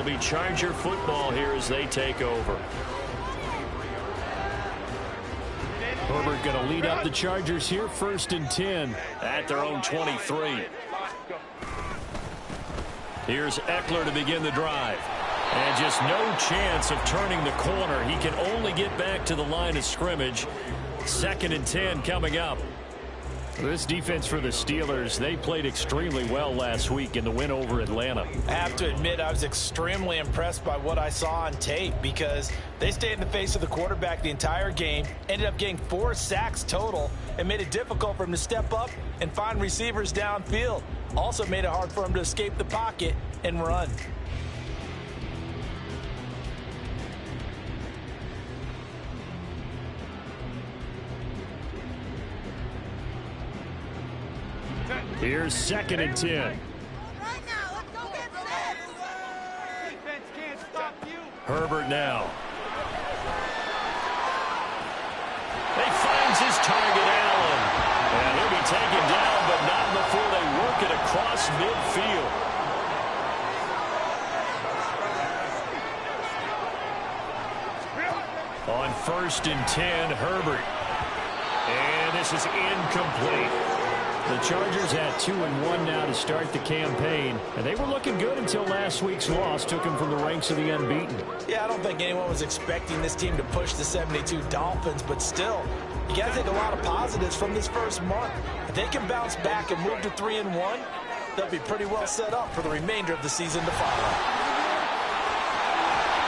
be Charger football here as they take over. Herbert going to lead up the Chargers here, 1st and 10 at their own 23. Here's Eckler to begin the drive. And just no chance of turning the corner. He can only get back to the line of scrimmage. 2nd and 10 coming up. This defense for the Steelers, they played extremely well last week in the win over Atlanta. I have to admit, I was extremely impressed by what I saw on tape because they stayed in the face of the quarterback the entire game, ended up getting 4 sacks total, and made it difficult for him to step up and find receivers downfield. Also made it hard for him to escape the pocket and run. Here's 2nd and 10. Herbert now. He finds his target, Allen. And he'll be taken down, but not before they work it across midfield. On 1st and 10, Herbert. And this is incomplete. The Chargers at 2-1 now to start the campaign, and they were looking good until last week's loss took them from the ranks of the unbeaten. Yeah, I don't think anyone was expecting this team to push the 72 Dolphins, but still, you got to take a lot of positives from this first month. If they can bounce back and move to 3-1, they'll be pretty well set up for the remainder of the season to follow.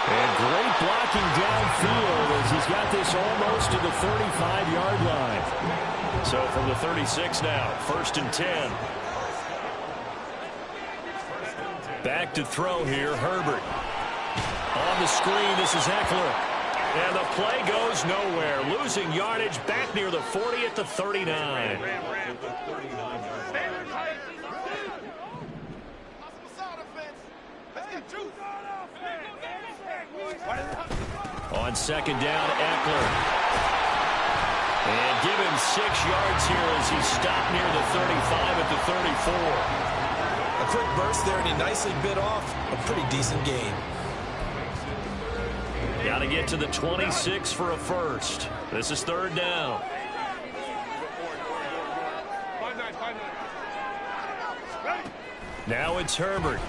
And great blocking downfield as he's got this almost to the 35-yard line. So from the 36 now, 1st and 10. Back to throw here, Herbert. On the screen, this is Eckler. And the play goes nowhere. Losing yardage back near the 40 at the 39. On 2nd down, Eckler. And give him 6 yards here as he stopped near the 35 at the 34. A quick burst there, and he nicely bit off a pretty decent gain. Got to get to the 26 for a first. This is 3rd down. Now it's Herbert.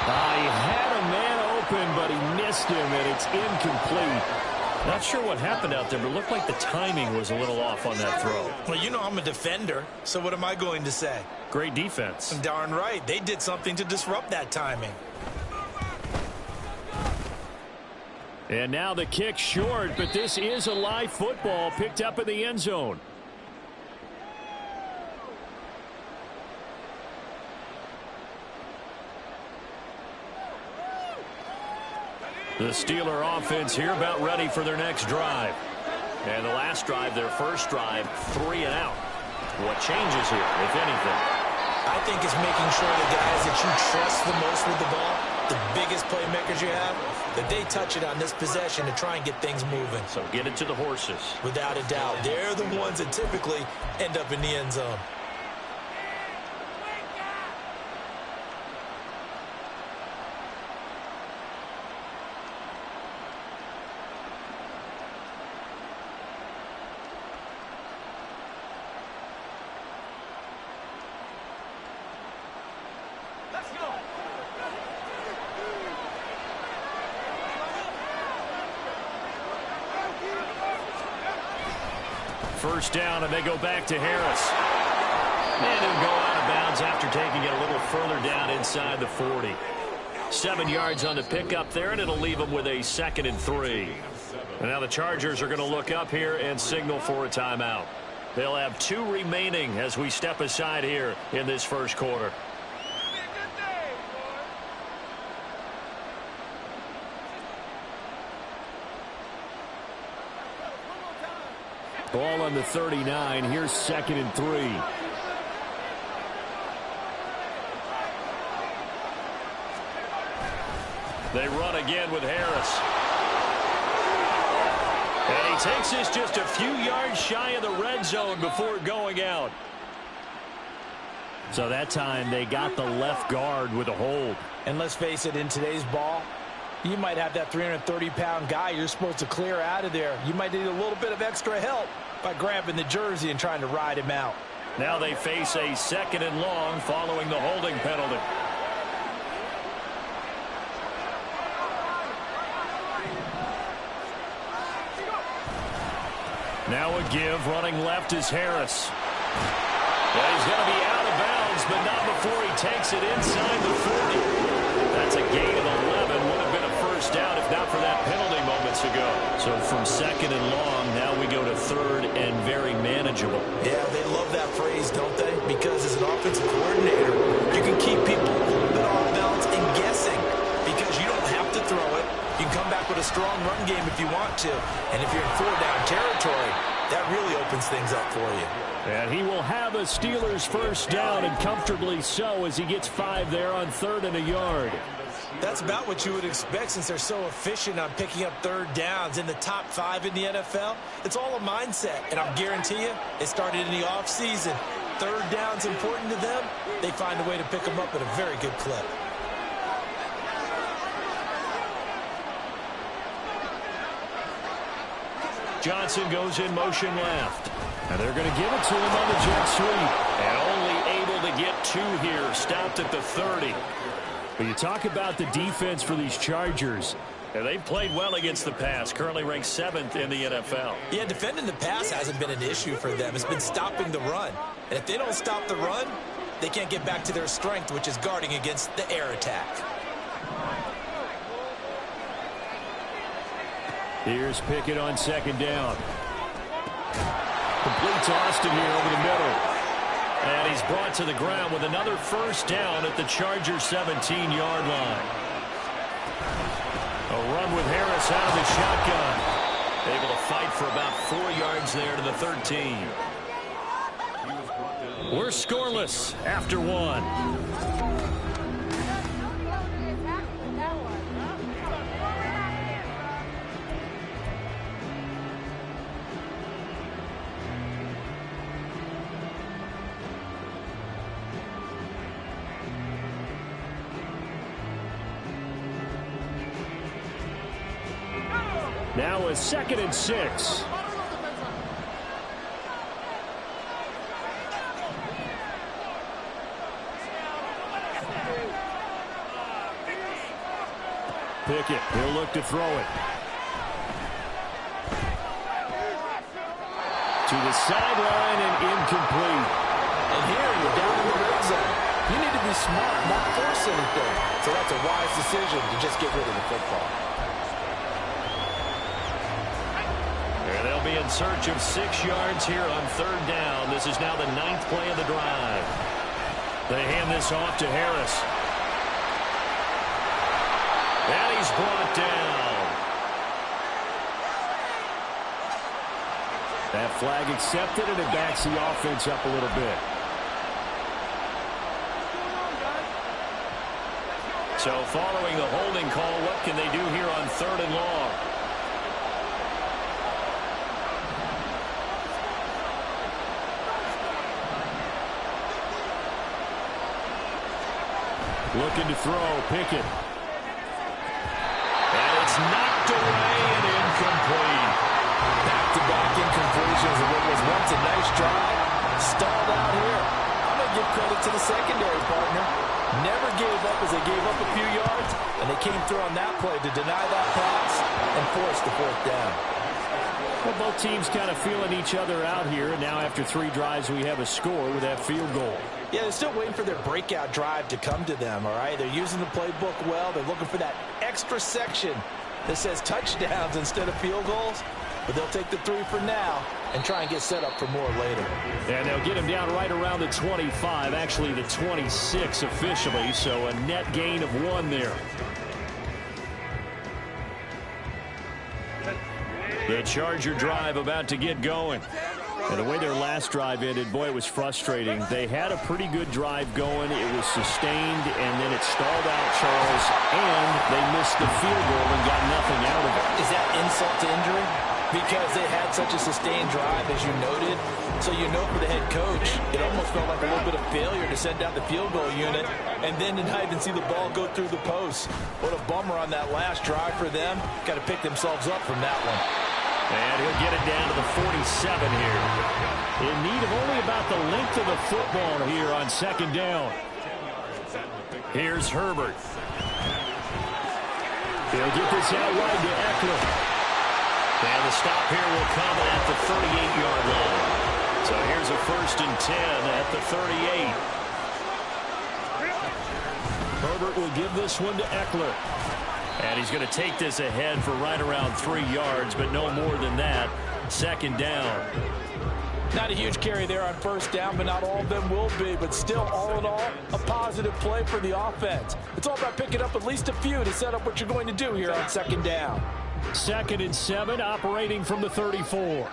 He had a man open, but he missed him, and it's incomplete. Not sure what happened out there, but it looked like the timing was a little off on that throw. Well, you know I'm a defender, so what am I going to say? Great defense. Darn right. They did something to disrupt that timing. And now the kick short, but this is a live football picked up in the end zone. The Steeler offense here about ready for their next drive. And the last drive, their first drive, 3 and out. What changes here, if anything? I think it's making sure the guys that you trust the most with the ball, the biggest playmakers you have, that they touch it on this possession to try and get things moving. So get it to the horses. Without a doubt. They're the ones that typically end up in the end zone. First down, and they go back to Harris. And he'll go out of bounds after taking it a little further down inside the 40. 7 yards on the pickup there, and it'll leave them with a 2nd and 3. And now the Chargers are going to look up here and signal for a timeout. They'll have 2 remaining as we step aside here in this first quarter. Ball on the 39. Here's 2nd and 3. They run again with Harris. And he takes this just a few yards shy of the red zone before going out. So that time they got the left guard with a hold. And let's face it, in today's ball, you might have that 330-pound guy you're supposed to clear out of there. You might need a little bit of extra help by grabbing the jersey and trying to ride him out. Now they face a 2nd and long following the holding penalty. Now a give. Running left is Harris. Well, he's going to be out of bounds, but not before he takes it inside the 40. That's a gain of 11. Would have been a first down if not for that penalty moments ago. So from 2nd and long, now we go to 3rd and very manageable. Yeah, they love that phrase, don't they? Because as an offensive coordinator, you can keep people a little bit off balance and guessing because you don't have to throw it. You can come back with a strong run game if you want to. And if you're in 4-down territory, that really opens things up for you. And he will have a Steelers first down, and comfortably so, as he gets 5 there on 3rd and a yard. That's about what you would expect since they're so efficient on picking up 3rd downs in the top 5 in the NFL. It's all a mindset, and I'll guarantee you it started in the offseason. 3rd down's important to them. They find a way to pick them up at a very good clip. Johnson goes in motion left. And they're going to give it to him on the jet sweep. And only able to get 2 here. Stopped at the 30. But you talk about the defense for these Chargers. And they've played well against the pass. Currently ranked 7th in the NFL. Yeah, defending the pass hasn't been an issue for them. It's been stopping the run. And if they don't stop the run, they can't get back to their strength, which is guarding against the air attack. Here's Pickett on 2nd down. Completes Austin here over the middle. And he's brought to the ground with another first down at the Chargers 17-yard line. A run with Harris out of the shotgun. Able to fight for about 4 yards there to the 13. We're scoreless after 1. Now a 2nd and 6. Pickett, he'll look to throw it. To the sideline and incomplete. And here you're down in the red zone. You need to be smart, not force anything. So that's a wise decision to just get rid of the football. They'll be in search of 6 yards here on 3rd down. This is now the 9th play of the drive. They hand this off to Harris. And he's brought down. That flag accepted, and it backs the offense up a little bit. So following the holding call, what can they do here on 3rd and long? Looking to throw, Pickett. And it's knocked away and incomplete. Back-to-back incompletions of what was once a nice drive. Stalled out here. I'm going to give credit to the secondary partner. Never gave up as they gave up a few yards, and they came through on that play to deny that pass and force the 4th down. Well, both teams kind of feeling each other out here. And now after 3 drives, we have a score with that field goal. Yeah, they're still waiting for their breakout drive to come to them, all right? They're using the playbook well. They're looking for that extra section that says touchdowns instead of field goals. But they'll take the 3 for now and try and get set up for more later. And they'll get him down right around the 25, actually the 26 officially, so a net gain of 1 there. The Charger drive about to get going. And the way their last drive ended, boy, it was frustrating. They had a pretty good drive going. It was sustained, and then it stalled out, Charles, and they missed the field goal and got nothing out of it. Is that insult to injury? because they had such a sustained drive, as you noted. So you know for the head coach, it almost felt like a little bit of failure to send out the field goal unit and then to not even see the ball go through the post. What a bummer on that last drive for them. Got to pick themselves up from that one. And he'll get it down to the 47 here. In need of only about the length of the football here on second down. Here's Herbert. He'll get this out wide to Eckler. And the stop here will come at the 38-yard line. So here's a 1st and 10 at the 38. Herbert will give this one to Eckler. And he's going to take this ahead for right around 3 yards, but no more than that. Second down. Not a huge carry there on first down, but not all of them will be. But still, all in all, a positive play for the offense. It's all about picking up at least a few to set up what you're going to do here on second down. 2nd and 7, operating from the 34.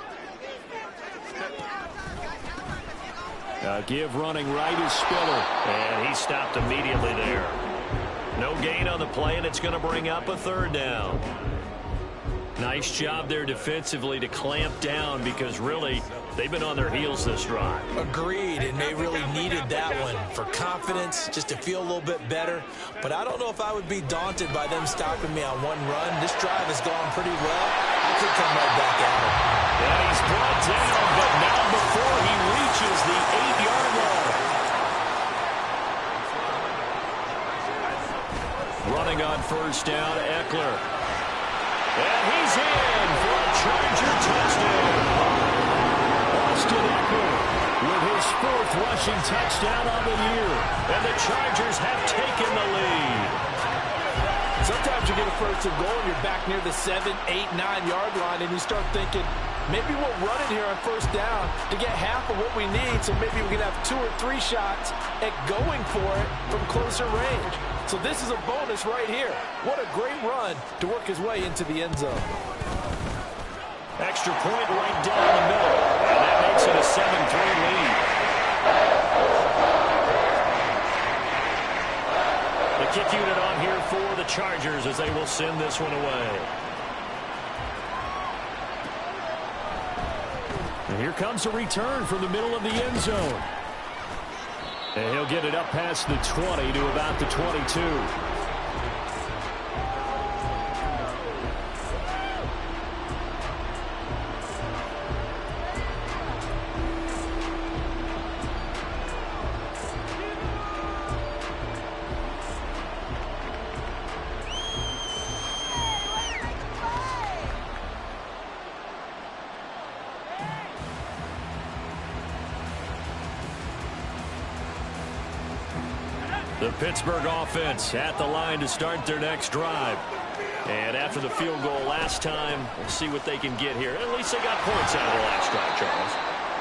Give running right is Spiller. And he stopped immediately there. No gain on the play, and it's going to bring up a 3rd down. Nice job there defensively to clamp down because really they've been on their heels this drive. Agreed, and they really needed that one for confidence, just to feel a little bit better. But I don't know if I would be daunted by them stopping me on one run. This drive has gone pretty well. I could come right back at it. And he's brought down, but not before he reaches the 8-yard line. Running on first down, Eckler. And he's in for a Charger touchdown. Austin Eckler with his 4th rushing touchdown on the year. And the Chargers have taken the lead. Sometimes you get a 1st and goal and you're back near the 7, 8, 9-yard line and you start thinking, maybe we'll run it here on first down to get half of what we need, so maybe we can have 2 or 3 shots at going for it from closer range. So this is a bonus right here. What a great run to work his way into the end zone. Extra point right down the middle. And that makes it a 7-3 lead. The kick unit on here for the Chargers as they will send this one away. And here comes a return from the middle of the end zone. And he'll get it up past the 20 to about the 22. The Pittsburgh offense at the line to start their next drive. And after the field goal last time, we'll see what they can get here. At least they got points out of the last drive, Charles.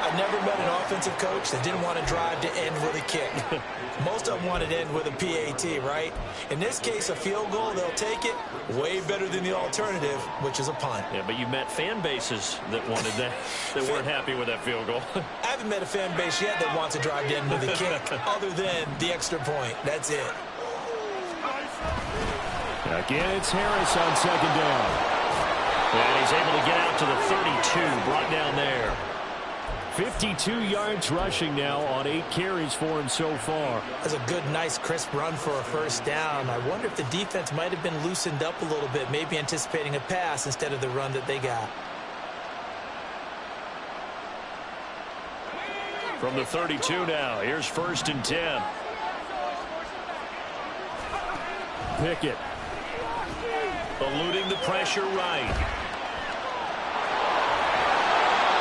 I've never met an offensive coach that didn't want to drive to end with a kick. Most of them wanted to end with a PAT, right? In this case, a field goal, they'll take it. Way better than the alternative, which is a punt. Yeah, but you met fan bases that wanted that, that weren't happy with that field goal. I haven't met a fan base yet that wants to drive to end with a kick, other than the extra point. That's it. Again, it's Harris on second down. And he's able to get out to the 32, brought down there. 52 yards rushing now on 8 carries for him so far. That's a good, nice, crisp run for a first down. I wonder if the defense might have been loosened up a little bit, maybe anticipating a pass instead of the run that they got. From the 32 now, here's 1st and 10. Pickett. Eluding the pressure right.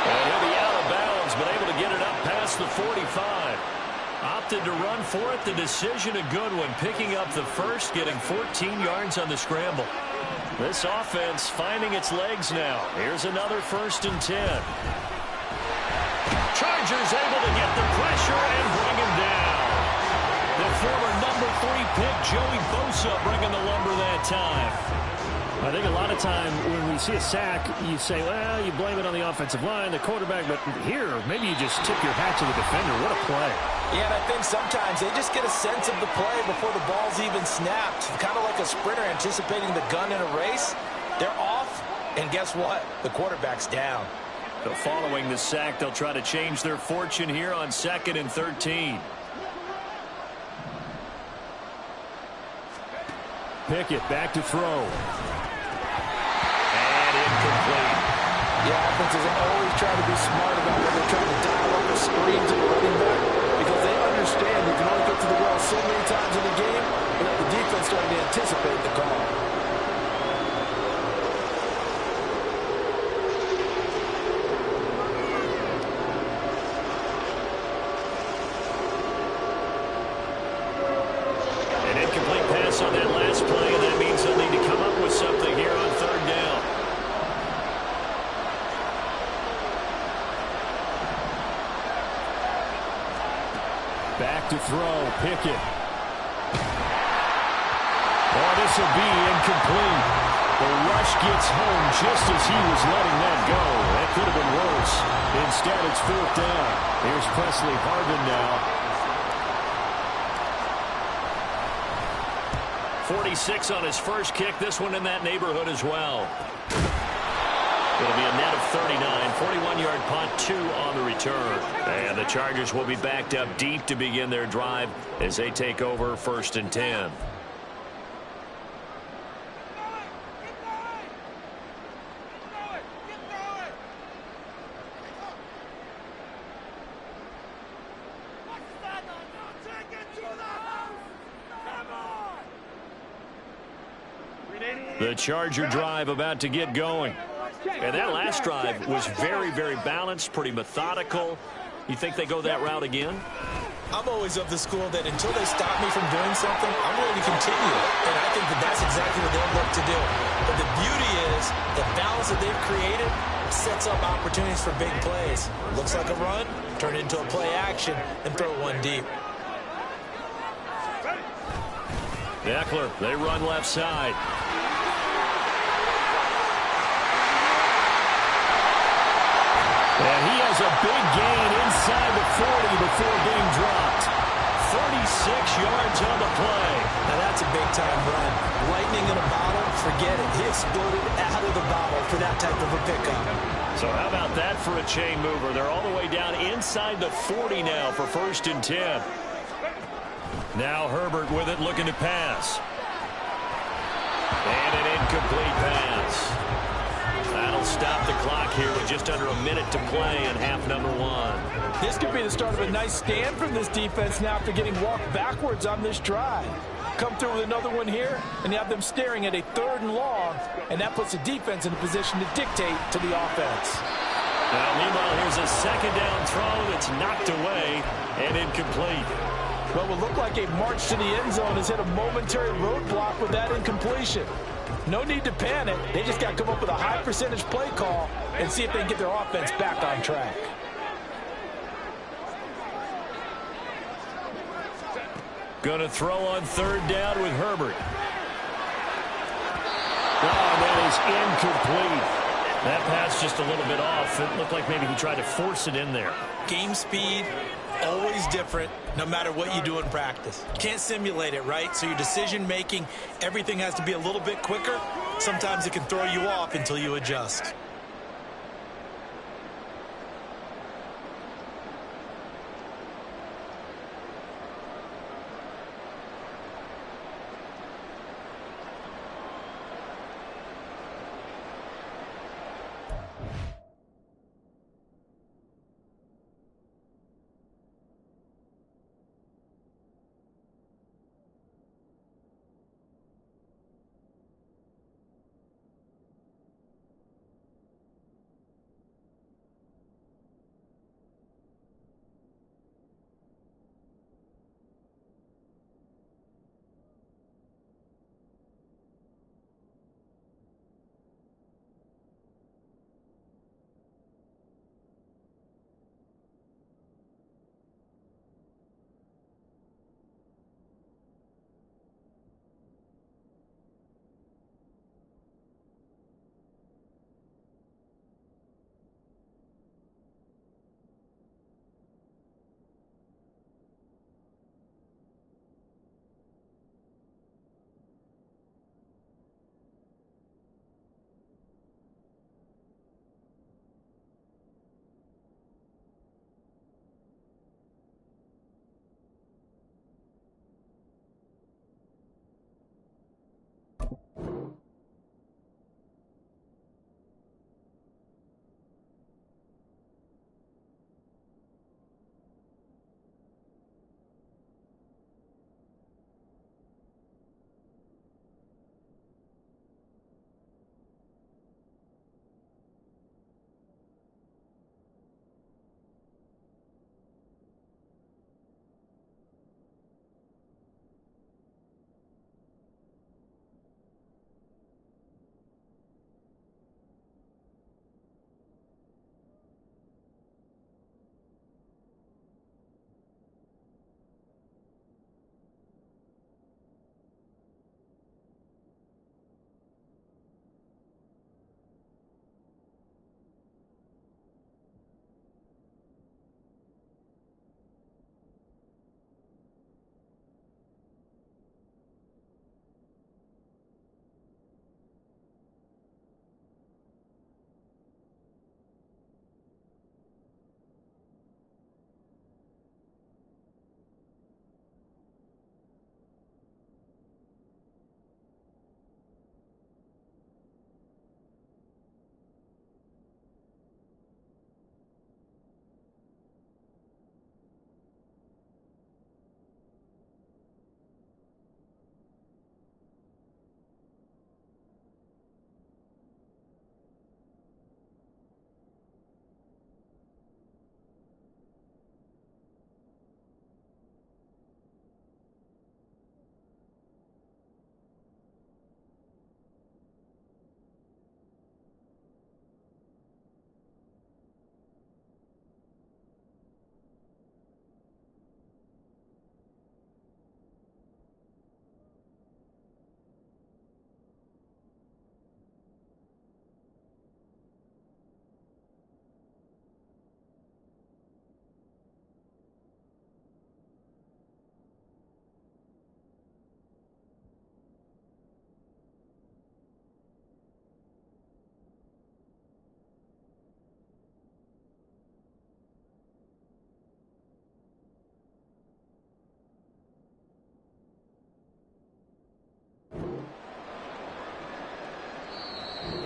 And he'll be out of bounds, but able to get it up past the 45. Opted to run for it. The decision a good one. Picking up the first, getting 14 yards on the scramble. This offense finding its legs now. Here's another 1st and 10. Chargers able to get the pressure and bring him down. The former number 3 pick, Joey Bosa, bringing the lumber that time. I think a lot of time when we see a sack, you say, well, you blame it on the offensive line, the quarterback, but here, maybe you just tip your hat to the defender. What a play. Yeah, and I think sometimes they just get a sense of the play before the ball's even snapped. Kind of like a sprinter anticipating the gun in a race. They're off, And guess what? The quarterback's down. So following the sack, they'll try to change their fortune here on 2nd and 13. Pickett back to throw. And incomplete. Yeah, offenses always try to be smart about when they're trying to dial up a screen to the running back because they understand you can only get to the well so many times in the game without the defense starting to anticipate the call. An incomplete pass on that last play, and that means they'll need to come up with something here on 3rd down. Back to throw, Pickett. Oh, this will be incomplete. The rush gets home just as he was letting that go. That could have been worse. Instead, it's 4th down. Here's Presley Harvin now. 46 on his first kick. This one in that neighborhood as well. It'll be a net of 39. 41-yard punt, 2 on the return. And the Chargers will be backed up deep to begin their drive as they take over 1st and 10. The Charger drive about to get going. And that last drive was very, very balanced, pretty methodical. You think they go that route again? I'm always of the school that until they stop me from doing something, I'm ready to continue. And I think that that's exactly what they'll look to do. But the beauty is the balance that they've created sets up opportunities for big plays. Looks like a run, turn it into a play action, and throw one deep. Eckler, they run left side. And he has a big gain inside the 40 before being dropped. 36 yards on the play. Now that's a big-time run. Lightning in a bottle, forget it. He exploded out of the bottle for that type of a pickup. So how about that for a chain mover? They're all the way down inside the 40 now for 1st and 10. Now Herbert with it, looking to pass. And an incomplete pass. That'll stop the clock here with just under a minute to play in half number 1. This could be the start of a nice stand from this defense now after getting walked backwards on this drive. Come through with another one here, and you have them staring at a 3rd and long, and that puts the defense in a position to dictate to the offense. Now, meanwhile, here's a 2nd down throw that's knocked away and incomplete. What will look like a march to the end zone has hit a momentary roadblock with that incompletion. No need to panic. They just got to come up with a high percentage play call and see if they can get their offense back on track. Gonna throw on 3rd down with Herbert. Oh, that is incomplete. That pass just a little bit off. It looked like maybe he tried to force it in there. Game speed, always different, no matter what you do in practice. You can't simulate it, right? So your decision making, everything has to be a little bit quicker. Sometimes it can throw you off until you adjust.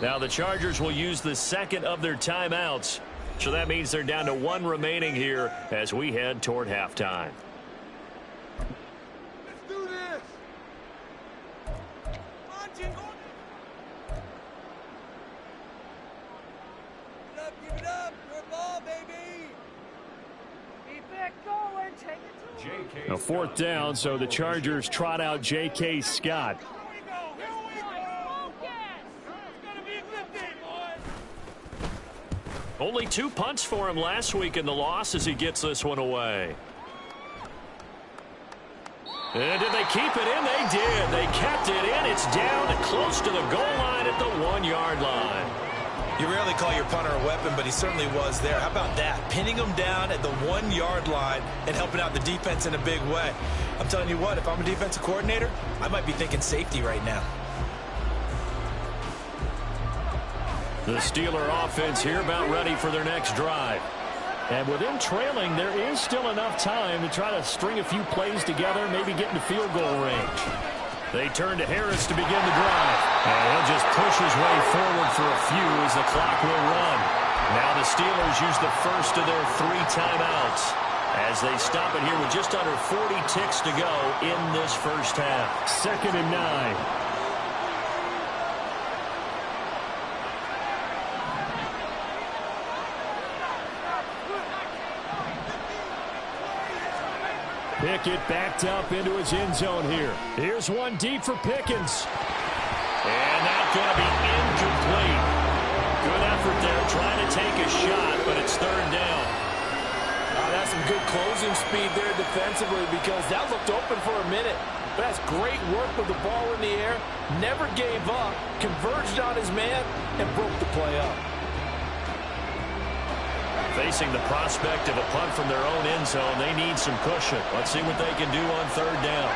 Now the Chargers will use the second of their timeouts. So that means they're down to one remaining here as we head toward halftime. Let's do this. Come on, Jingle. Give it up. Good ball, baby. Keep it going. Take it to him. A fourth down, so the Chargers trot out J.K. Scott. Only 2 punts for him last week in the loss as he gets this one away. And did they keep it in? They did. They kept it in. It's down close to the goal line at the 1-yard line. You rarely call your punter a weapon, but he certainly was there. How about that? Pinning him down at the 1-yard line and helping out the defense in a big way. I'm telling you what, if I'm a defensive coordinator, I might be thinking safety right now. The Steeler offense here about ready for their next drive. And with them trailing, there is still enough time to try to string a few plays together, maybe get into field goal range. They turn to Harris to begin the drive. And he'll just push his way forward for a few as the clock will run. Now the Steelers use the first of their 3 timeouts as they stop it here with just under 40 ticks to go in this first half. 2nd and 9. Pickett backed up into his end zone here. Here's one deep for Pickens. And that's going to be incomplete. Good effort there trying to take a shot, but it's 3rd down. That's some good closing speed there defensively because that looked open for a minute. But that's great work with the ball in the air. Never gave up, converged on his man, and broke the play up. Facing the prospect of a punt from their own end zone, they need some cushion. Let's see what they can do on 3rd down.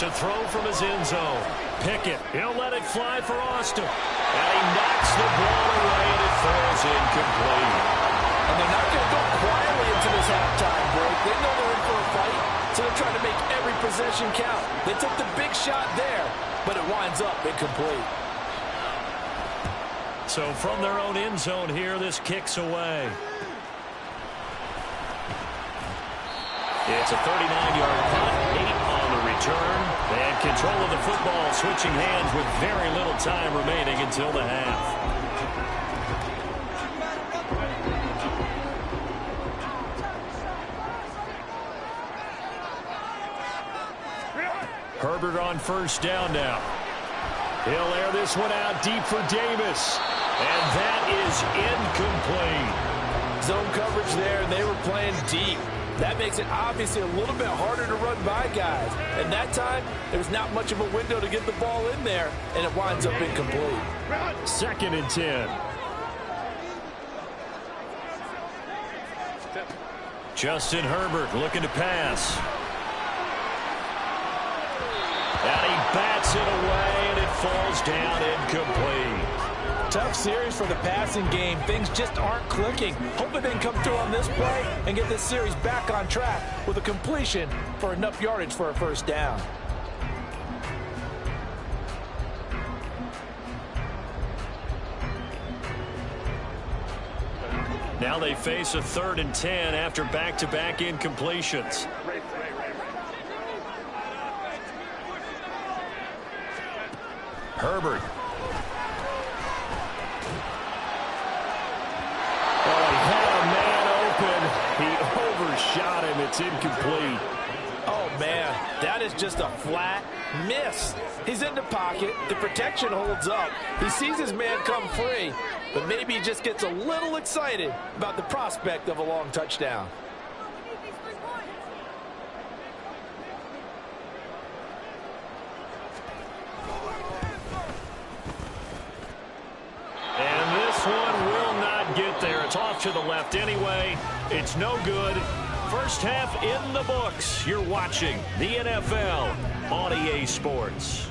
To throw from his end zone. Pickett, he'll let it fly for Austin. And he knocks the ball away, and it falls incomplete. And they're not going to go quietly into this halftime break. They know they're in for a fight, so they're trying to make every possession count. They took the big shot there, but it winds up incomplete. So from their own end zone here, this kicks away. It's a 39-yard punt, 8 on the return, and control of the football switching hands with very little time remaining until the half. Herbert on 1st down now. He'll air this one out deep for Davis. And that is incomplete. Zone coverage there, and they were playing deep. That makes it obviously a little bit harder to run by guys. And that time, there was not much of a window to get the ball in there, and it winds up incomplete. 2nd and 10. Justin Herbert looking to pass. And he bats it away, and it falls down incomplete. Tough series for the passing game. Things just aren't clicking. Hoping they can come through on this play and get this series back on track with a completion for enough yardage for a 1st down. Now they face a 3rd and 10 after back-to-back incompletions. Herbert. Oh, he had a man open. He overshot him. It's incomplete. Oh, man, that is just a flat miss. He's in the pocket. The protection holds up. He sees his man come free, but maybe he just gets a little excited about the prospect of a long touchdown. And this one will not get there. It's off to the left anyway. It's no good. First half in the books. You're watching the NFL on EA Sports.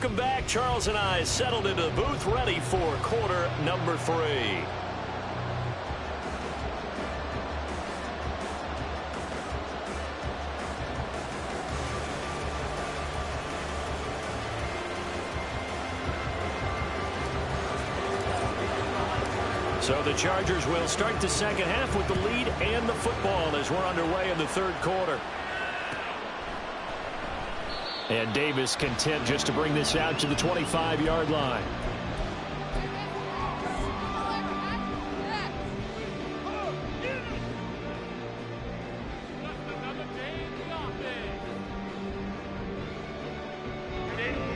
Welcome back. Charles and I settled into the booth ready for quarter number 3. So the Chargers will start the second half with the lead and the football as we're underway in the third quarter. And Davis content just to bring this out to the 25-yard line.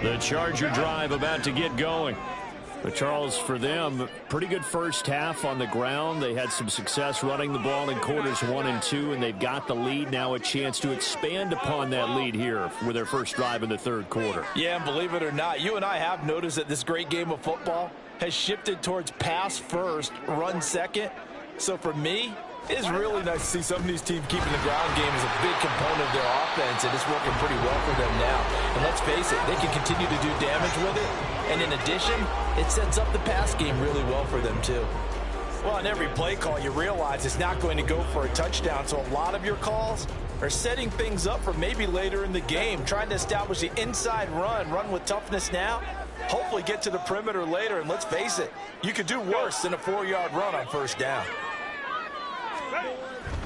The Charger drive about to get going. But Charles, for them, pretty good first half on the ground. They had some success running the ball in quarters 1 and 2, and they've got the lead. Now a chance to expand upon that lead here with their first drive in the third quarter. Yeah, and believe it or not, you and I have noticed that this great game of football has shifted towards pass first, run second. So for me, it's really nice to see some of these teams keeping the ground game as a big component of their offense, and it's working pretty well for them now. And let's face it, they can continue to do damage with it. And in addition, it sets up the pass game really well for them too. Well, on every play call, you realize it's not going to go for a touchdown. So a lot of your calls are setting things up for maybe later in the game, trying to establish the inside run with toughness now, hopefully get to the perimeter later. And let's face it, you could do worse than a 4-yard run on first down.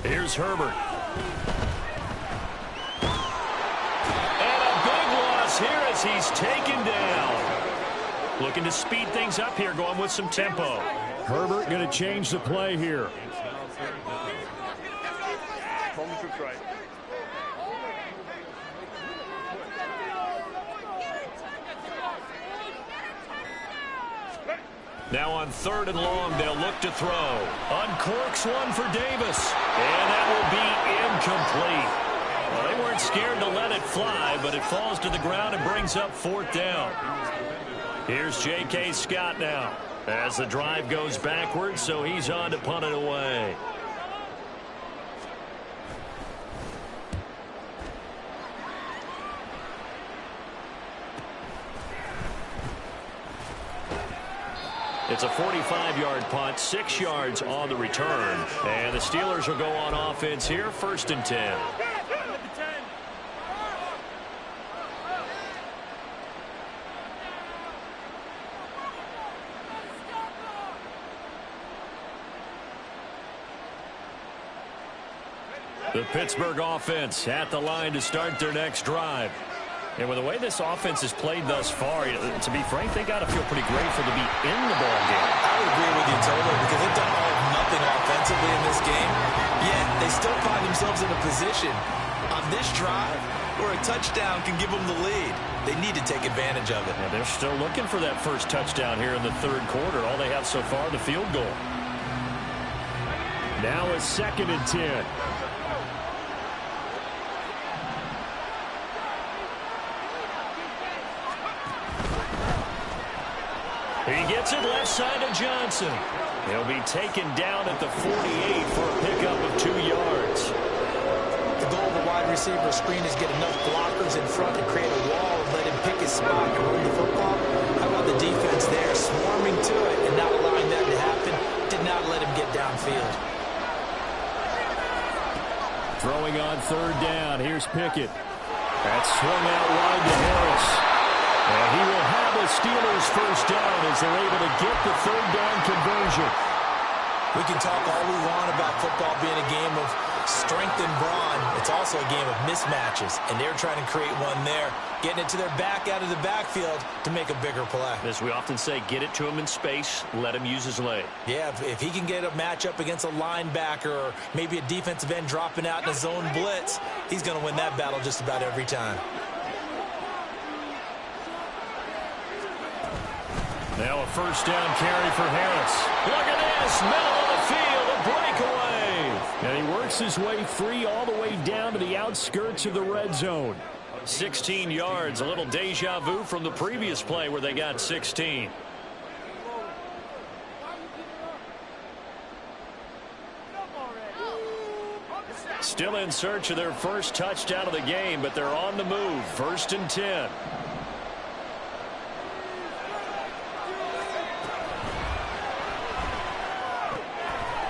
Here's Herbert. And a big loss here as he's taken down. Looking to speed things up here, going with some tempo. Herbert going to change the play here. Now on 3rd and long, they'll look to throw. Uncorks one for Davis. And that will be incomplete. Well, they weren't scared to let it fly, but it falls to the ground and brings up 4th down. Here's J.K. Scott now as the drive goes backwards, so he's on to punt it away. It's a 45-yard punt, 6 yards on the return. And the Steelers will go on offense here, 1st and 10. The Pittsburgh offense at the line to start their next drive. And with the way this offense has played thus far, to be frank, they got to feel pretty grateful to be in the ball game. I would agree with you totally, because they've done all of nothing offensively in this game, yet they still find themselves in a position on this drive where a touchdown can give them the lead. They need to take advantage of it. Yeah, they're still looking for that first touchdown here in the third quarter. All they have so far, the field goal. Now a 2nd and 10. He gets it left side of Johnson. He'll be taken down at the 48 for a pickup of 2 yards. The goal of the wide receiver screen is get enough blockers in front to create a wall and let him pick his spot and run the football. How about the defense there, swarming to it and not allowing that to happen? Did not let him get downfield. Throwing on 3rd down. Here's Pickett. That's swung out wide to Harris. And he will have the Steelers first down as they're able to get the 3rd down conversion. We can talk all we want about football being a game of strength and brawn. It's also a game of mismatches, and they're trying to create one there, getting it to their back out of the backfield to make a bigger play. As we often say, get it to him in space, let him use his leg. Yeah, if he can get a matchup against a linebacker or maybe a defensive end dropping out in a zone blitz, he's going to win that battle just about every time. Now a first down carry for Harris. Look at this, middle of the field, a breakaway. And he works his way free all the way down to the outskirts of the red zone. 16 yards, a little deja vu from the previous play where they got 16. Still in search of their first touchdown of the game, but they're on the move. 1st and 10.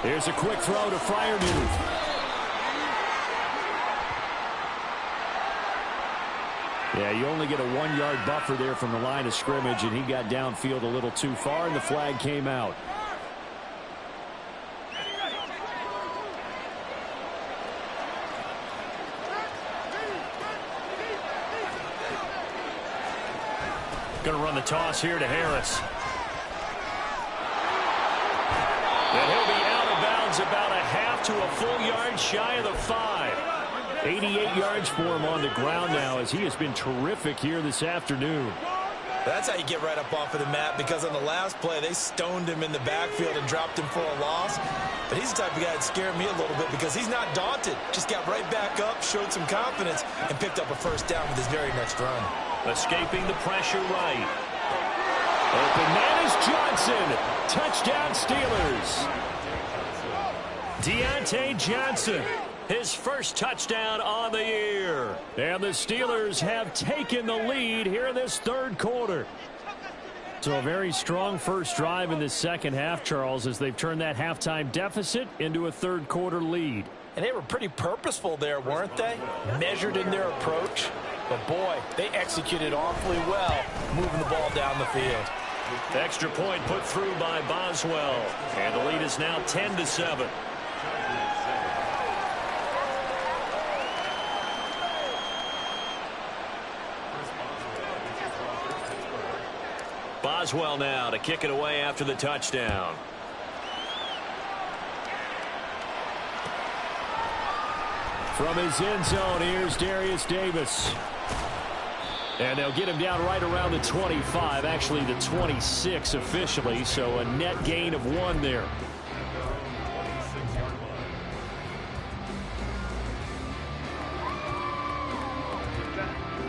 Here's a quick throw to Freiermuth. Yeah, you only get a 1-yard buffer there from the line of scrimmage, and he got downfield a little too far, and the flag came out. Going to run the toss here to Harris. And he'll be out of bounds about a half to a full yard shy of the 5. 88 yards for him on the ground now, as he has been terrific here this afternoon. That's how you get right up off of the mat, because on the last play, they stoned him in the backfield and dropped him for a loss. But he's the type of guy that scared me a little bit because he's not daunted. Just got right back up, showed some confidence, and picked up a first down with his very next run. Escaping the pressure right. Open man is Johnson. Touchdown Steelers. Deontay Johnson. His first touchdown on the year. And the Steelers have taken the lead here in this third quarter. So a very strong first drive in this second half, Charles, as they've turned that halftime deficit into a third quarter lead. And they were pretty purposeful there, weren't they? Measured in their approach. But boy, they executed awfully well, moving the ball down the field. Extra point put through by Boswell. And the lead is now 10-7. Boswell now to kick it away after the touchdown. From his end zone, here's Darius Davis. And they'll get him down right around the 25, actually the 26 officially, so a net gain of 1 there.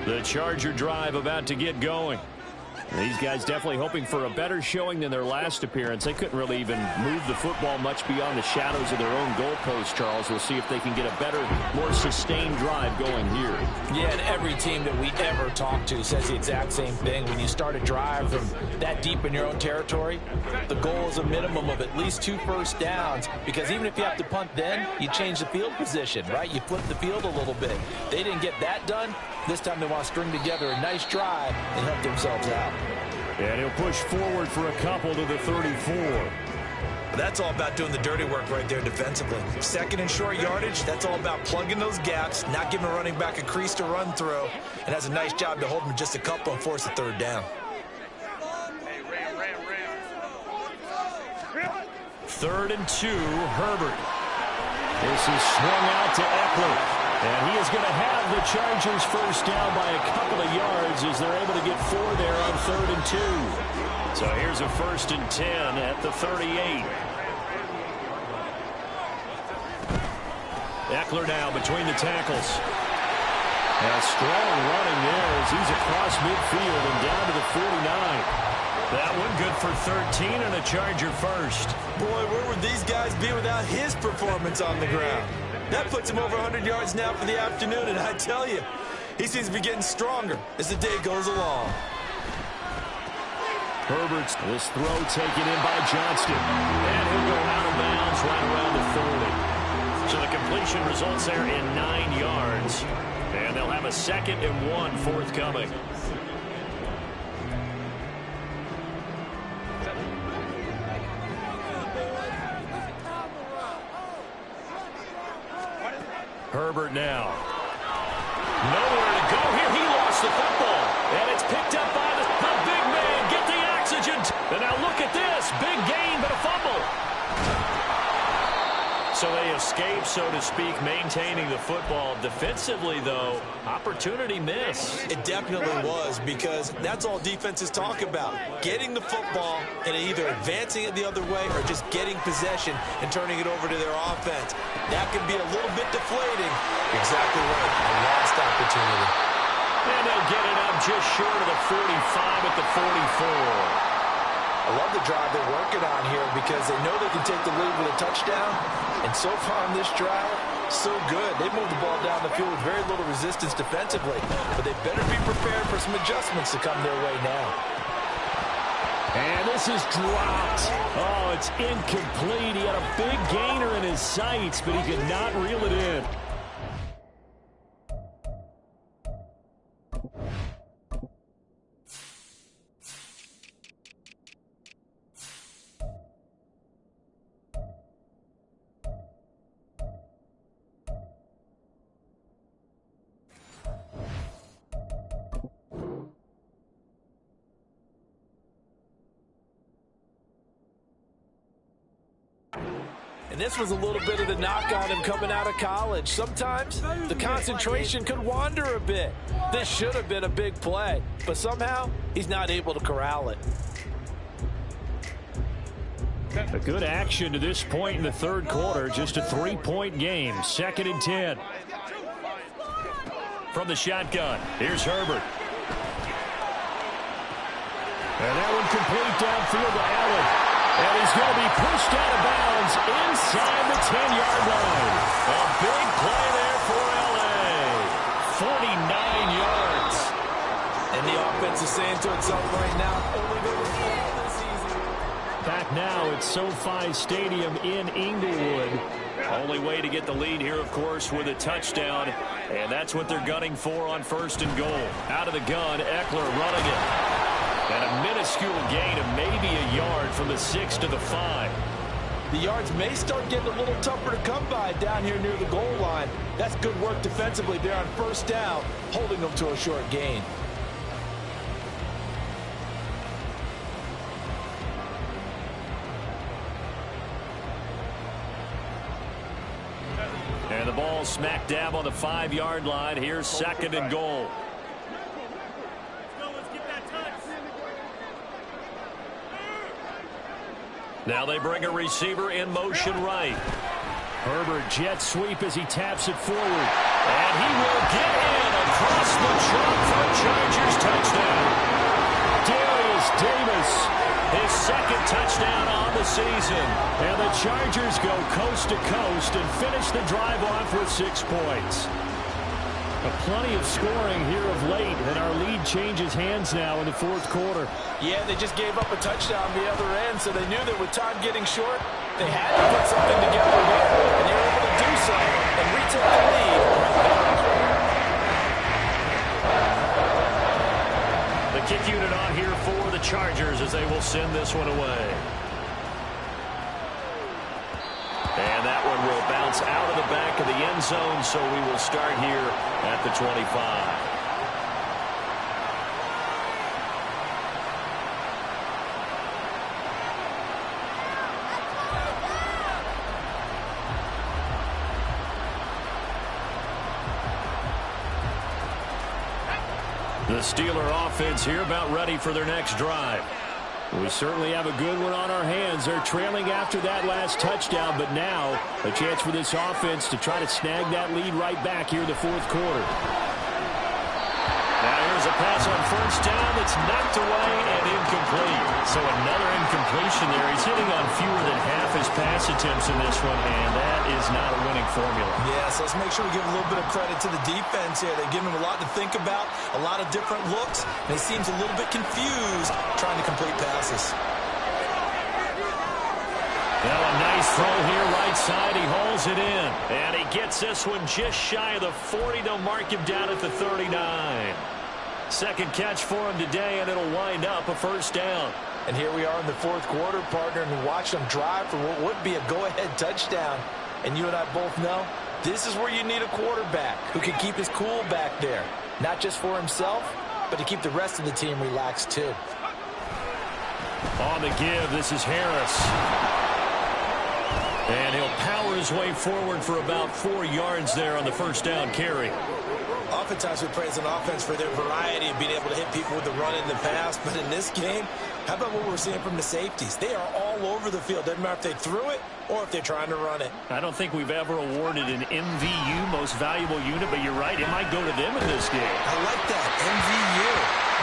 The Charger drive about to get going. These guys definitely hoping for a better showing than their last appearance. They couldn't really even move the football much beyond the shadows of their own goalpost, Charles. We'll see if they can get a better, more sustained drive going here. Yeah, and every team that we ever talk to says the exact same thing. When you start a drive from that deep in your own territory, the goal is a minimum of at least 2 first downs, because even if you have to punt then, you change the field position, right? You flip the field a little bit. They didn't get that done. This time they want to string together a nice drive and help themselves out. And he'll push forward for a couple to the 34. That's all about doing the dirty work right there defensively. Second and short yardage, that's all about plugging those gaps, not giving a running back a crease to run through, and has a nice job to hold him just a couple and force a third down. Third and 2, Herbert. This is swung out to Eckler. And he is going to have the Chargers first down by a couple of yards as they're able to get 4 there on 3rd and 2. So here's a 1st and 10 at the 38. Eckler now between the tackles. And a strong running there as he's across midfield and down to the 49. That one good for 13 and a Charger first. Boy, where would these guys be without his performance on the ground? That puts him over 100 yards now for the afternoon, and I tell you, he seems to be getting stronger as the day goes along. Herbert's this throw taken in by Johnston. And he'll go out of bounds right around the 40. So the completion results there in 9 yards. And they'll have a 2nd and 1 forthcoming. Herbert now. Nowhere to go here. He lost the football. And it's picked up by the big man. Get the oxygen. And now look at this. Big gain, but a fumble. So they escape, so to speak, maintaining the football. Defensively, though, opportunity miss. It definitely was, because that's all defenses talk about. Getting the football and either advancing it the other way or just getting possession and turning it over to their offense. That can be a little bit deflating. Exactly right. A lost opportunity. And they'll get it up just short of the 45 at the 44. I love the drive they're working on here because they know they can take the lead with a touchdown. And so far on this drive, so good. They moved the ball down the field with very little resistance defensively. But they better be prepared for some adjustments to come their way now. And this is dropped. Oh, it's incomplete. He had a big gainer in his sights, but he could not reel it in. And this was a little bit of the knock on him coming out of college. Sometimes the concentration could wander a bit. This should have been a big play, but somehow he's not able to corral it. A good action to this point in the third quarter. Just a 3-point game. 2nd and 10. From the shotgun, here's Herbert. And that one complete downfield to Allen. And he's going to be pushed out of bounds inside the 10-yard line. A big play there for L.A. 49 yards. And the offense is saying to itself right now, only go with this season. Back now at SoFi Stadium in Inglewood. Only way to get the lead here, of course, with a touchdown. And that's what they're gunning for on 1st and goal. Out of the gun, Eckler running it. And a minuscule gain of maybe a yard from the 6 to the 5. The yards may start getting a little tougher to come by down here near the goal line. That's good work defensively there on 1st down, holding them to a short gain. And the ball smack dab on the 5-yard line. Here's 2nd and goal. Now they bring a receiver in motion right. Herbert jet sweep as he taps it forward. And he will get in across the chalk for a Chargers touchdown. Darius Davis, his 2nd touchdown on the season. And the Chargers go coast to coast and finish the drive off with 6 points. Plenty of scoring here of late, and our lead changes hands now in the 4th quarter. Yeah, they just gave up a touchdown the other end, so they knew that with time getting short, they had to put something together here, and they were able to do so and retake the lead right The kick unit on here for the Chargers as they will send this one away. And that one will bounce out of the back of the end zone, so we will start here at the 25. The Steeler offense here about ready for their next drive. We certainly have a good one on our hands. They're trailing after that last touchdown, but now a chance for this offense to try to snag that lead right back here in the 4th quarter. Now here's a pass on 1st down that's knocked away and incomplete. So another incompletion there. He's hitting on fewer than half his pass attempts in this one, and that is not a winning formula. Yeah, so let's make sure we give a little bit of credit to the defense here. They give him a lot to think about, a lot of different looks, and he seems a little bit confused trying to complete passes. Well, a nice throw here right side. He hauls it in. And he gets this one just shy of the 40. They'll mark him down at the 39. 2nd catch for him today, and it'll wind up a 1st down. And here we are in the 4th quarter, partner, and we watch them drive for what would be a go-ahead touchdown. And you and I both know this is where you need a quarterback who can keep his cool back there. Not just for himself, but to keep the rest of the team relaxed too. On the give, this is Harris. And he'll power his way forward for about 4 yards there on the 1st down carry. Oftentimes we praise an offense for their variety of being able to hit people with the run in the pass. But in this game, how about what we're seeing from the safeties? They are all over the field. Doesn't matter if they threw it or if they're trying to run it. I don't think we've ever awarded an MVU, most valuable unit, but you're right. It might go to them in this game. I like that. MVU.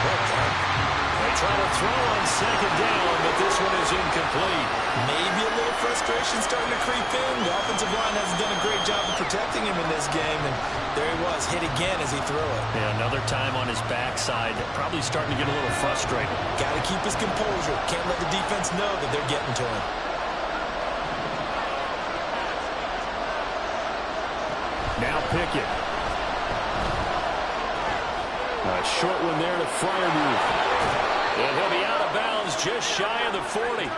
Well done. They try to throw on 2nd down, but this one is incomplete. Maybe a little frustration starting to creep in. The offensive line hasn't done a great job of protecting testing him in this game, and there he was, hit again as he threw it. Yeah, another time on his backside, probably starting to get a little frustrated. Got to keep his composure. Can't let the defense know that they're getting to him. Now Pickett. A short one there to Freiermuth. And he'll be out of bounds just shy of the 40.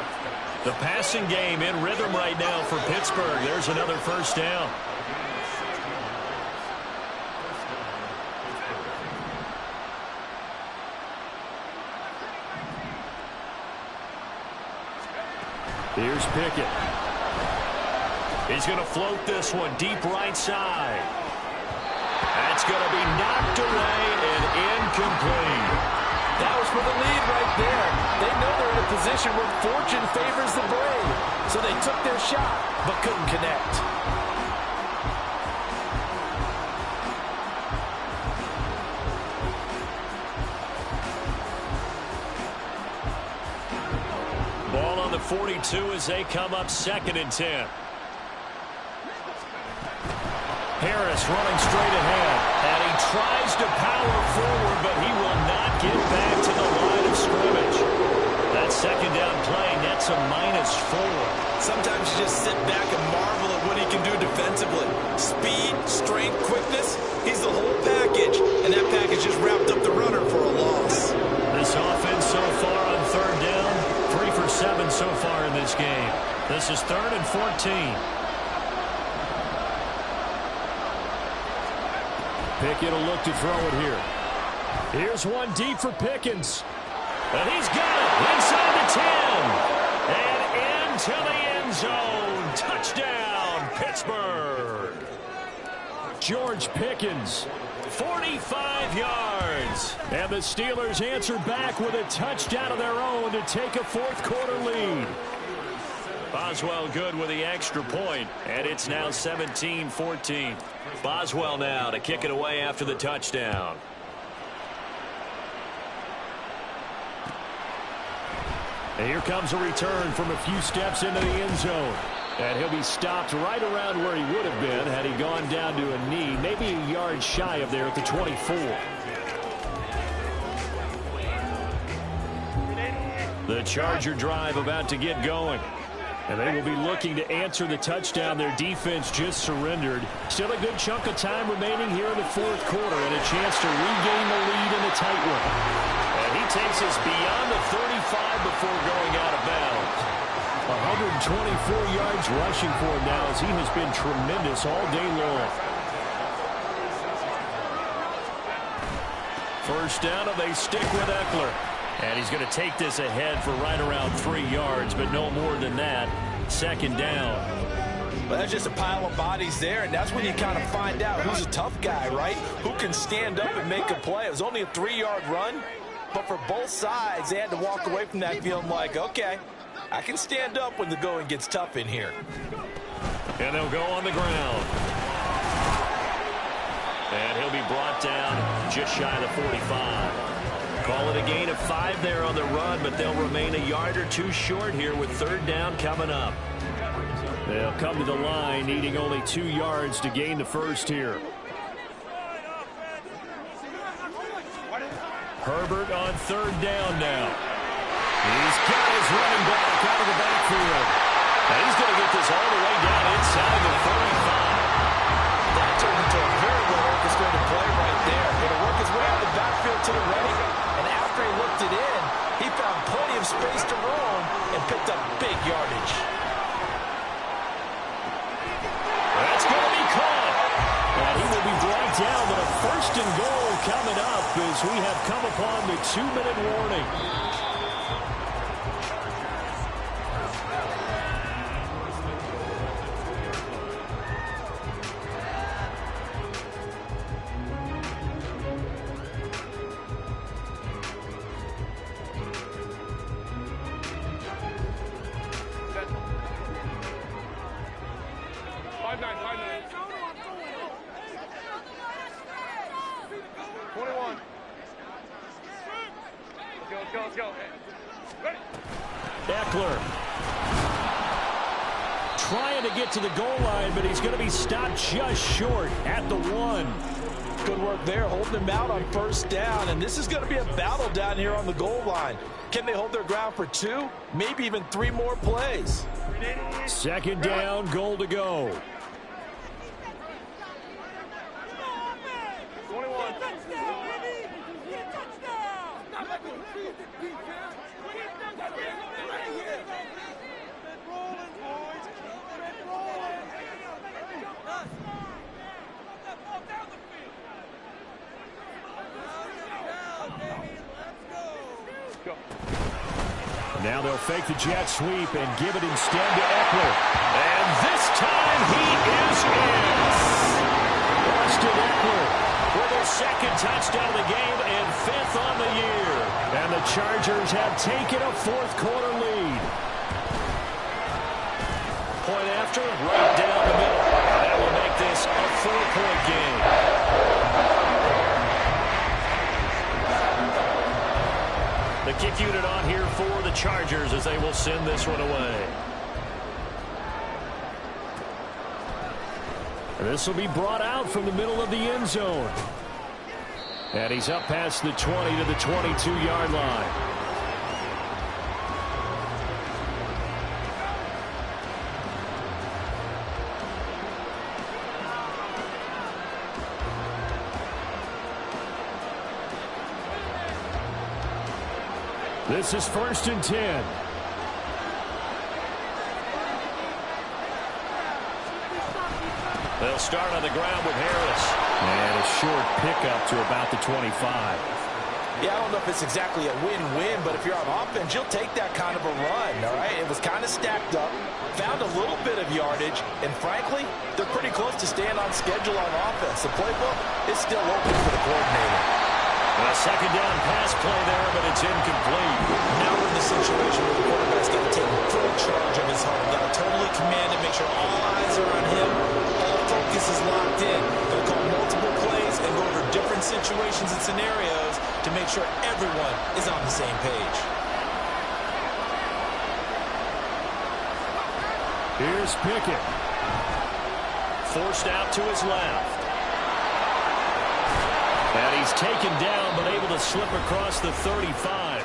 The passing game in rhythm right now for Pittsburgh. There's another first down. Here's Pickett. He's going to float this one deep right side. That's going to be knocked away and incomplete. That was for the lead right there. They know they're in a position where fortune favors the brave. So they took their shot, but couldn't connect. Ball on the 42 as they come up 2nd and 10. Harris running straight ahead, and he tries to power forward, but he will not get back to the line of scrimmage. That second down play nets a -4. Sometimes you just sit back and marvel at what he can do defensively. Speed, strength, quickness, he's the whole package, and that package just wrapped up the runner for a loss. This offense so far on 3rd down, 3 for 7 so far in this game. This is 3rd and 14. Pickett will look to throw it here. Here's one deep for Pickens. And he's got it inside the 10. And into the end zone. Touchdown, Pittsburgh. George Pickens, 45 yards. And the Steelers answer back with a touchdown of their own to take a 4th quarter lead. Boswell good with the extra point, and it's now 17-14. Boswell now to kick it away after the touchdown. And here comes a return from a few steps into the end zone. And he'll be stopped right around where he would have been had he gone down to a knee, maybe a yard shy of there at the 24. The Charger drive about to get going. And they will be looking to answer the touchdown their defense just surrendered. Still a good chunk of time remaining here in the 4th quarter and a chance to regain the lead in a tight one. And he takes us beyond the 35 before going out of bounds. 124 yards rushing for him now as he has been tremendous all day long. First down, and they stick with Eckler. And he's going to take this ahead for right around 3 yards, but no more than that. 2nd down. Well, that's just a pile of bodies there, and that's when you kind of find out who's a tough guy, right? Who can stand up and make a play. It was only a 3-yard run, but for both sides, they had to walk away from that feeling like, okay, I can stand up when the going gets tough in here. And they'll go on the ground. And he'll be brought down just shy of the 45. Call it a gain of 5 there on the run, but they'll remain a yard or 2 short here with 3rd down coming up. They'll come to the line needing only 2 yards to gain the first here. Herbert on 3rd down now. He's got his running back out of the backfield. And he's going to get this all the way down inside the 45. That turned into a very well-orchestrated play right there. Going to work his way out of the backfield to the right. And after he looked it in, he found plenty of space to roam and picked up big yardage. That's going to be caught. And he will be brought down, but a 1st and goal coming up as we have come upon the 2-minute warning. Eckler trying to get to the goal line, but he's going to be stopped just short at the 1. Good work there, holding him out on first down. And this is going to be a battle down here on the goal line. Can they hold their ground for 2, maybe even 3 more plays? Second down, goal to go. 21. Touchdown, baby! Touchdown! Rolling, boys. Rolling. Down the field. Let's go. Now they'll fake the jet sweep and give it instead to Eckler. And this time he is in. Austin Eckler with his second touchdown of the game and 5th on the year. And the Chargers have taken a 4th quarter lead. Point after, right down the middle. That will make this a 4-point game. The kick unit on here for the Chargers as they will send this one away. This will be brought out from the middle of the end zone. And he's up past the 20 to the 22-yard line. This is 1st and 10. They'll start on the ground with Harris. And a short pickup to about the 25. Yeah, I don't know if it's exactly a win-win, but if you're on offense, you'll take that kind of a run, all right? It was kind of stacked up, found a little bit of yardage, and frankly, they're pretty close to staying on schedule on offense. The playbook is still open for the coordinator. A second down pass play there, but it's incomplete. Now we're in the situation where the quarterback's got to take full charge of his home. Got to totally command it, make sure all eyes are on him. All focus is locked in. They'll call multiple plays and go over different situations and scenarios to make sure everyone is on the same page. Here's Pickett. Forced out to his left. And he's taken down, but able to slip across the 35.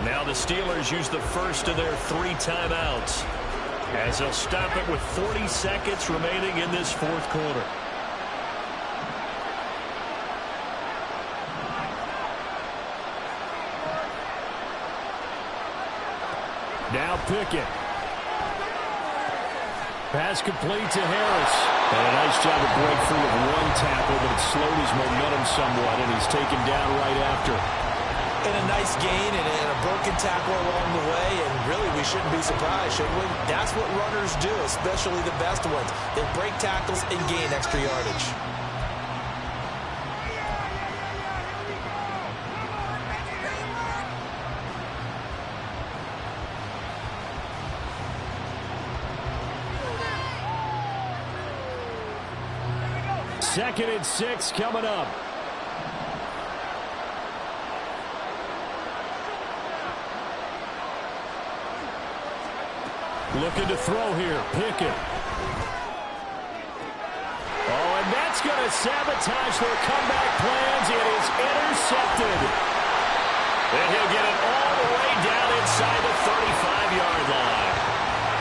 Now the Steelers use the first of their 3 timeouts, as they'll stop it with 40 seconds remaining in this 4th quarter. Now Pickett. Pass complete to Harris. And a nice job to break free of 1 tackle, but it slowed his momentum somewhat, and he's taken down right after. And a nice gain and a broken tackle along the way, and really we shouldn't be surprised, should we? That's what runners do, especially the best ones. They break tackles and gain extra yardage. Second and 6 coming up. Looking to throw here. Pickett. Oh, and that's going to sabotage their comeback plans. It is intercepted. And he'll get it all the way down inside the 35-yard line.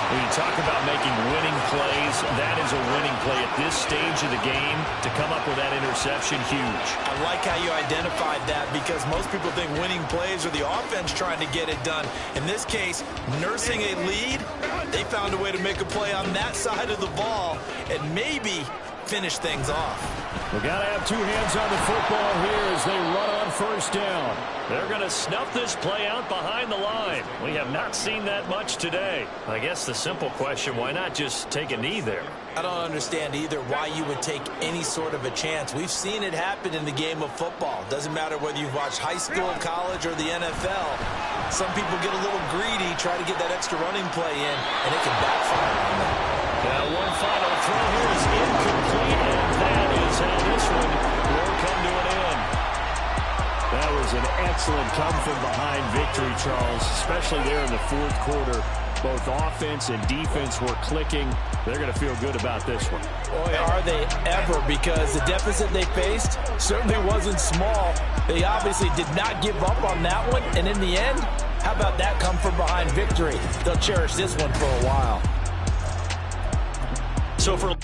When you talk about making winning plays, that is a winning play at this stage of the game. To come up with that interception, huge. I like how you identified that, because most people think winning plays are the offense trying to get it done. In this case, nursing a lead, they found a way to make a play on that side of the ball and maybe finish things off. We got to have 2 hands on the football here as they run on first down. They're going to snuff this play out behind the line. We have not seen that much today. I guess the simple question, why not just take a knee there? I don't understand either why you would take any sort of a chance. We've seen it happen in the game of football. Doesn't matter whether you've watched high school, college, or the NFL. Some people get a little greedy, try to get that extra running play in, and it can backfire on them. Now one final throw here is incomplete, and that is how this one will come to an end. That was an excellent come-from-behind victory, Charles, especially there in the 4th quarter. Both offense and defense were clicking. They're going to feel good about this one. Boy, are they ever, because the deficit they faced certainly wasn't small. They obviously did not give up on that one, and in the end, how about that come from behind victory? They'll cherish this one for a while. So for